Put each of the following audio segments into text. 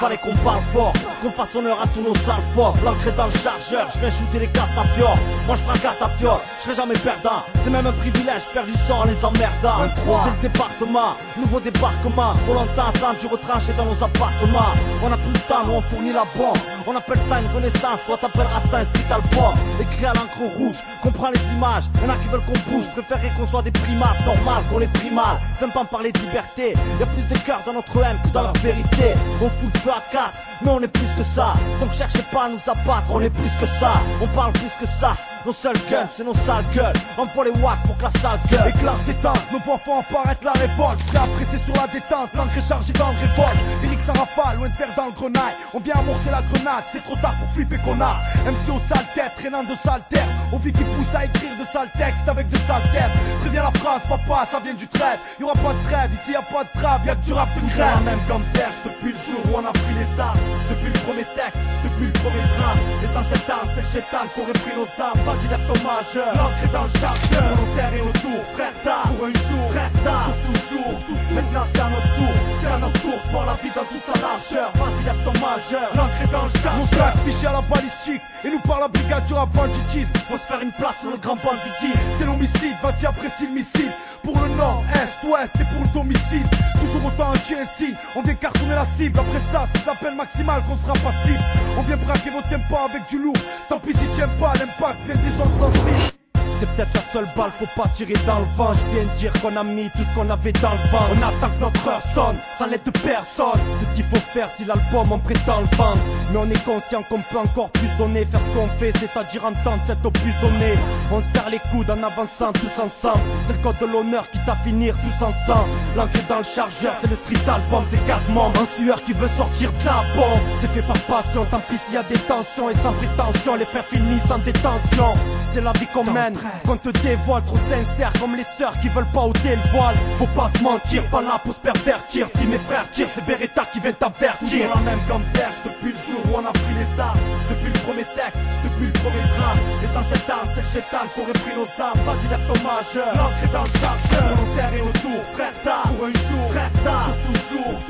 fallait qu'on parle fort, qu'on fasse honneur à tous nos sales forts. L'ancré dans le chargeur, je viens shooter les Castafiore. Moi je fracasse ta fiole, je serai jamais perdant. C'est même un privilège, faire du sang en les emmerdant. C'est le département, nouveau débarquement. Trop longtemps attendu, retranché dans nos appartements. On a plus le temps, nous on fournit la bombe. On appelle ça une renaissance, toi t'appelleras ça un street album. Écrit à l'encre rouge, comprends les images. Y'en a qui veulent qu'on bouge, préférerais qu'on soit des primates. Normal qu'on les prime mal, t'aimes pas me parler de liberté. Y'a plus de cœur dans notre haine que dans la vérité. On fout le feu à 4, mais on est plus que ça. Donc cherchez pas à nous abattre, on est plus que ça. On parle plus que ça. Nos seuls guns, c'est nos sales gueules. Envoie les watts pour que la salle gueule. Éclair s'éteint, nos voix font apparaître la révolte. Prêt à presser sur la détente, l'encre est chargée dans le révolte. Lyrics en rafale, loin de faire dans le grenaille. On vient amorcer la grenade, c'est trop tard pour flipper qu'on a. MC aux sales têtes, traînant de sales terres. On vit qui pousse à écrire de sales textes avec de sales têtes. Préviens la phrase, papa, ça vient du trêve. Y'aura pas de trêve, ici y'a pas de trave, y'a que du rap de crève. La même comme perche depuis le jour où on a pris les armes. Depuis le premier texte, depuis le premier drame. L'essentiel d'armes, c'est le chétan qu'aurait pris nos armes. Vas-y, lève ton majeur. L'encre est dans le chargeur. Pour nos terres et autour, frère d'art. Pour un jour, frère d'art. Pour toujours, maintenant c'est à notre tour. C'est à notre tour de voir la vie dans toute sa largeur. Vas-y, lève ton majeur. L'encre est dans le chargeur. Mon sac fiché à la balistique. Et nous par la brigade du rap banditisme. Faut se faire une place sur le grand banditisme. C'est l'homicide, vas-y apprécie le missile. Pour le nord, est, ouest et pour le domicile. Toujours autant un tien signe. On vient cartonner la cible. Après ça, c'est la peine maximale qu'on sera passible. On vient braquer vos tempos avec du lourd. Tant pis si t'aimes pas, l'impact vient des ondes sensibles. C'est peut-être la seule balle, faut pas tirer dans le vent. Je viens de dire qu'on a mis tout ce qu'on avait dans le vent. On attend que notre heure sonne, sans l'aide de personne. C'est ce qu'il faut faire si l'album on prétend le vendre. Mais on est conscient qu'on peut encore plus donner. Faire ce qu'on fait, c'est-à-dire entendre cet opus donné. On serre les coudes en avançant tous ensemble. C'est le code de l'honneur qui t'a finir tous ensemble. L'encre dans le chargeur, c'est le street album. C'est 4 membres, un sueur qui veut sortir de la bombe. C'est fait par passion, tant pis s'il y a des tensions. Et sans prétention, les frères finissent en détention. C'est la vie qu'on mène, qu'on te dévoile, trop sincère comme les sœurs qui veulent pas ôter le voile. Faut pas se mentir, pas là pour se pervertir. Si mes frères tirent, c'est Beretta qui vient t'avertir. Toujours la même comme perche depuis le jour où on a pris les armes. Depuis le premier texte, depuis le premier drame. L'essentiel d'armes, c'est le chétan qu'aurait pris nos armes. Vas-y, lève ton majeur. L'encre est dans le chargeur. Pour nos terres et autour, frère d'art. Pour un jour, frère d'art. Pour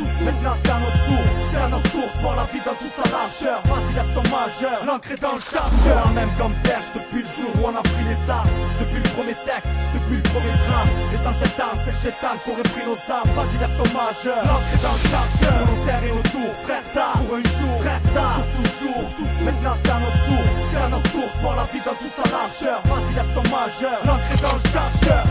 toujours, maintenant c'est à notre tour. C'est à notre tour de voir la vie dans toute sa largeur. Vas-y, lève ton majeur. L'encre est dans le chargeur. Toujours la même comme perche depuis le jour où on a pris les armes. Depuis le premier texte, depuis le premier drame. L'essentiel d'armes, c'est le chétan qu'aurait pris nos armes. Vas-y, lève ton majeur. L'encre est dans le chargeur. Pour nos terres et autour, frère d'art. Pour un jour, frère d'art. Pour toujours, maintenant c'est à notre tour. C'est à notre tour de voir la vie dans toute sa largeur. Vas-y, lève ton majeur. L'encre est dans le chargeur.